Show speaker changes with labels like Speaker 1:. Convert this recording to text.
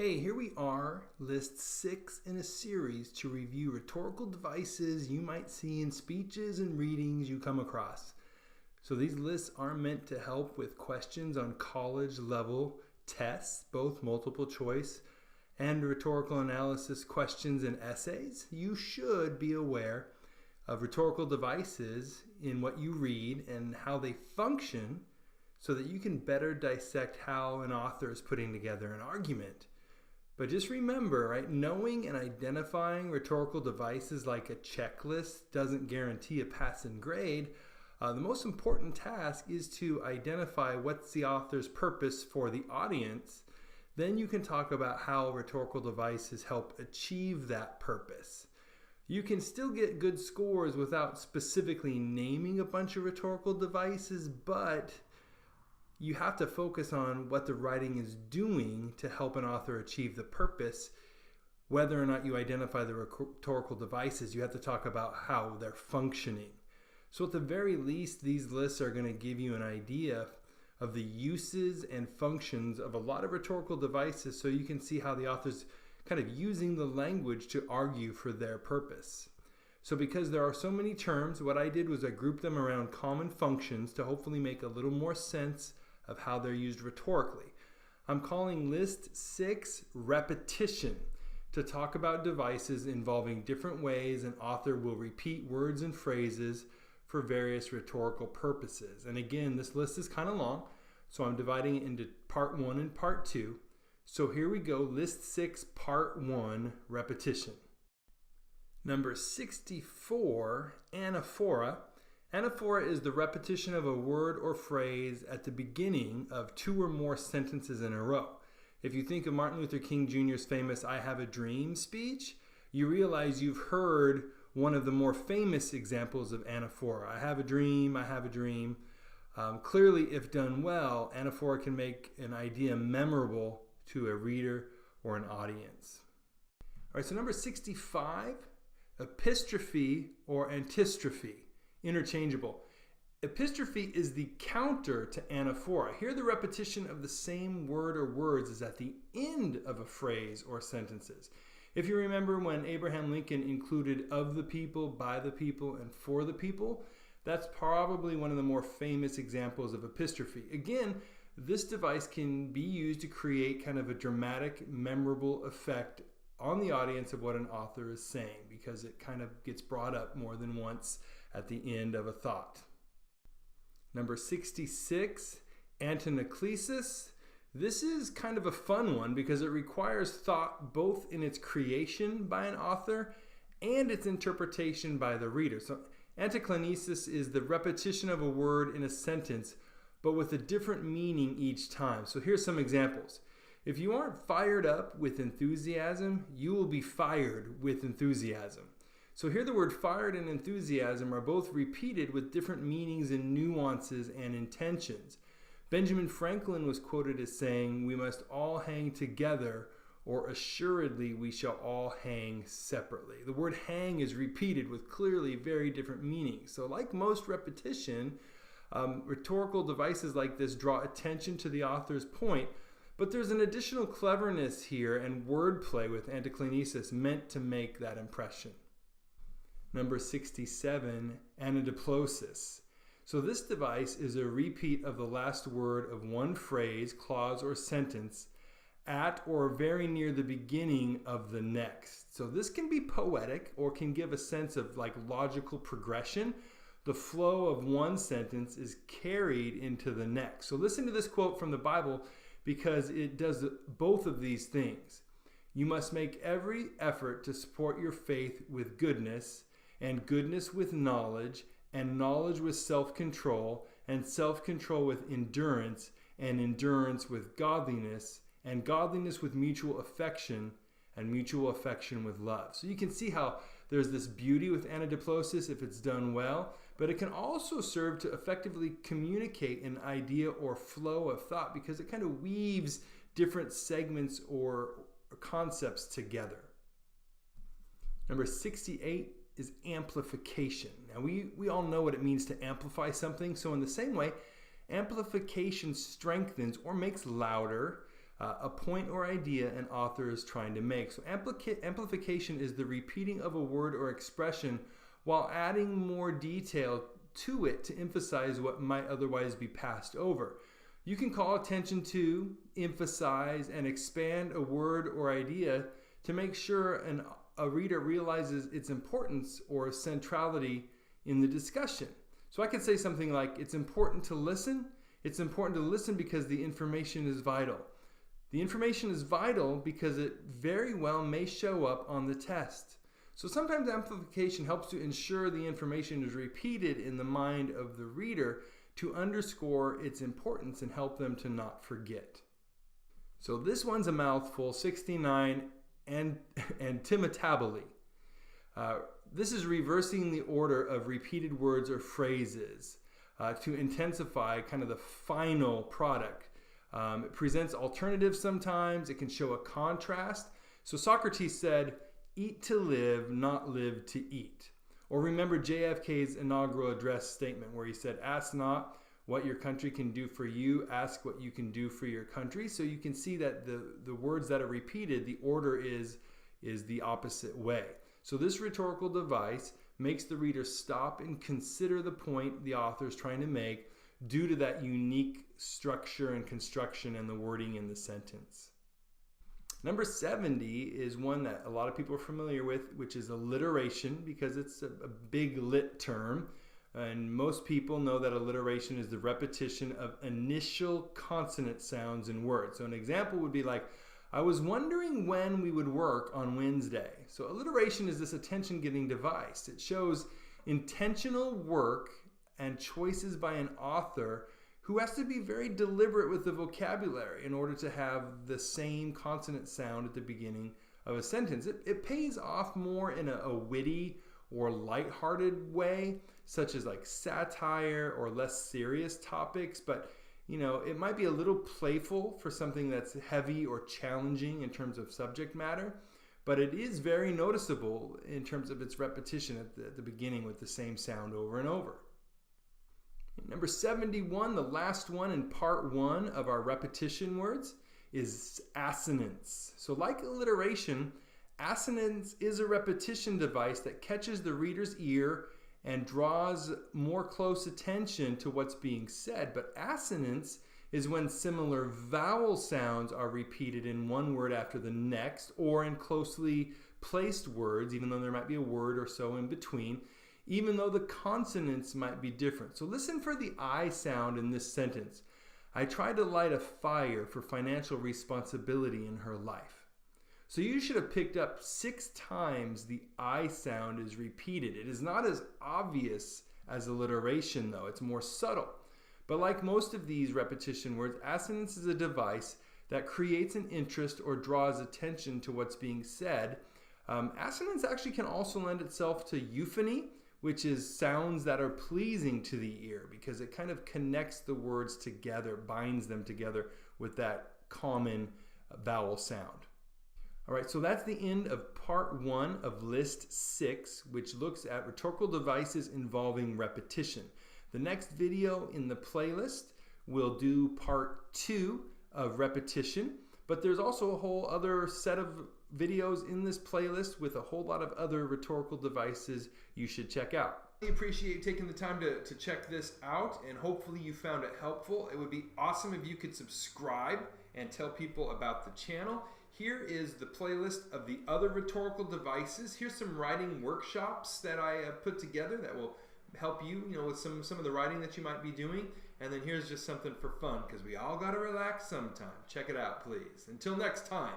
Speaker 1: Hey, here we are, list 6 in a series to review rhetorical devices you might see in speeches and readings you come across. So these lists are meant to help with questions on college level tests, both multiple choice and rhetorical analysis questions and essays. You should be aware of rhetorical devices in what you read and how they function so that you can better dissect how an author is putting together an argument. But just remember, right, knowing and identifying rhetorical devices like a checklist doesn't guarantee a passing grade. The most important task is to identify what's the author's purpose for the audience. Then you can talk about how rhetorical devices help achieve that purpose. You can still get good scores without specifically naming a bunch of rhetorical devices, but you have to focus on what the writing is doing to help an author achieve the purpose. Whether or not you identify the rhetorical devices, you have to talk about how they're functioning. So at the very least, these lists are going to give you an idea of the uses and functions of a lot of rhetorical devices so you can see how the author's kind of using the language to argue for their purpose. So because there are so many terms, what I did was I grouped them around common functions to hopefully make a little more sense of how they're used rhetorically. I'm calling list 6 repetition to talk about devices involving different ways an author will repeat words and phrases for various rhetorical purposes. And again, this list is kind of long, so I'm dividing it into part 1 and part 2. So here we go, list 6, part 1, repetition. Number 64, anaphora. Anaphora is the repetition of a word or phrase at the beginning of 2 or more sentences in a row. If you think of Martin Luther King Jr.'s famous "I Have a Dream" speech, you realize you've heard one of the more famous examples of anaphora. I have a dream, I have a dream. Clearly, if done well, anaphora can make an idea memorable to a reader or an audience. All right, so number 65, epistrophe or antistrophe. Interchangeable. Epistrophe is the counter to anaphora. Here the repetition of the same word or words is at the end of a phrase or sentences. If you remember when Abraham Lincoln included "of the people," "by the people," and "for the people," that's probably one of the more famous examples of epistrophe. Again, this device can be used to create kind of a dramatic, memorable effect on the audience of what an author is saying because it kind of gets brought up more than once at the end of a thought. Number 66, ANTANACLASIS. This is kind of a fun one because it requires thought both in its creation by an author and its interpretation by the reader. So ANTANACLASIS is the repetition of a word in a sentence but with a different meaning each time. So here's some examples. If you aren't fired up with enthusiasm, you will be fired with enthusiasm. So here the word fired and enthusiasm are both repeated with different meanings and nuances and intentions. Benjamin Franklin was quoted as saying, "We must all hang together, or assuredly we shall all hang separately." The word hang is repeated with clearly very different meanings. So like most repetition, rhetorical devices like this draw attention to the author's point, but there's an additional cleverness here and wordplay with ANTANACLASIS meant to make that impression. Number 67, ANADIPLOSIS. So this device is a repeat of the last word of one phrase, clause, or sentence at or very near the beginning of the next. So this can be poetic or can give a sense of like logical progression. The flow of one sentence is carried into the next. So listen to this quote from the Bible because it does both of these things. "You must make every effort to support your faith with goodness, and goodness with knowledge, and knowledge with self-control, and self-control with endurance, and endurance with godliness, and godliness with mutual affection, and mutual affection with love." So you can see how there's this beauty with ANADIPLOSIS if it's done well, but it can also serve to effectively communicate an idea or flow of thought because it kind of weaves different segments or concepts together. Number 68 is amplification. Now we all know what it means to amplify something, so in the same way, amplification strengthens or makes louder a point or idea an author is trying to make. So amplification is the repeating of a word or expression while adding more detail to it to emphasize what might otherwise be passed over. You can call attention to, emphasize, and expand a word or idea to make sure a reader realizes its importance or centrality in the discussion. So I could say something like, it's important to listen. It's important to listen because the information is vital. The information is vital because it very well may show up on the test. So sometimes amplification helps to ensure the information is repeated in the mind of the reader to underscore its importance and help them to not forget. So this one's a mouthful, 69, ANTIMETABOLE. This is reversing the order of repeated words or phrases to intensify kind of the final product. It presents alternatives sometimes. It can show a contrast. So Socrates said, "Eat to live, not live to eat." Or remember JFK's inaugural address statement where he said, "Ask not what your country can do for you, ask what you can do for your country." So you can see that the words that are repeated, the order is the opposite way. So this rhetorical device makes the reader stop and consider the point the author is trying to make due to that unique structure and construction and the wording in the sentence. Number 70 is one that a lot of people are familiar with, which is alliteration, because it's a big lit term. And most people know that alliteration is the repetition of initial consonant sounds in words. So an example would be like, "I was wondering when we would work on Wednesday." So alliteration is this attention-getting device. It shows intentional work and choices by an author who has to be very deliberate with the vocabulary in order to have the same consonant sound at the beginning of a sentence. It pays off more in a witty or lighthearted way, such as like satire or less serious topics, but it might be a little playful for something that's heavy or challenging in terms of subject matter, but it is very noticeable in terms of its repetition at the beginning with the same sound over and over. Number 71, the last one in part 1 of our repetition words, is assonance. So like alliteration, assonance is a repetition device that catches the reader's ear and draws more close attention to what's being said. But assonance is when similar vowel sounds are repeated in one word after the next, or in closely placed words, even though there might be a word or so in between, even though the consonants might be different. So listen for the I sound in this sentence. "I tried to light a fire for financial responsibility in her life." So you should have picked up 6 times the I sound is repeated. It is not as obvious as alliteration though, it's more subtle. But like most of these repetition words, assonance is a device that creates an interest or draws attention to what's being said. Assonance actually can also lend itself to euphony, which is sounds that are pleasing to the ear because it kind of connects the words together, binds them together with that common vowel sound. All right, so that's the end of part 1 of list 6, which looks at rhetorical devices involving repetition. The next video in the playlist will do part 2 of repetition, but there's also a whole other set of videos in this playlist with a whole lot of other rhetorical devices you should check out. I appreciate taking the time to check this out, and hopefully you found it helpful. It would be awesome if you could subscribe and tell people about the channel. Here is the playlist of the other rhetorical devices. Here's some writing workshops that I put together that will help you, with some of the writing that you might be doing. And then here's just something for fun, because we all got to relax sometime. Check it out, please. Until next time.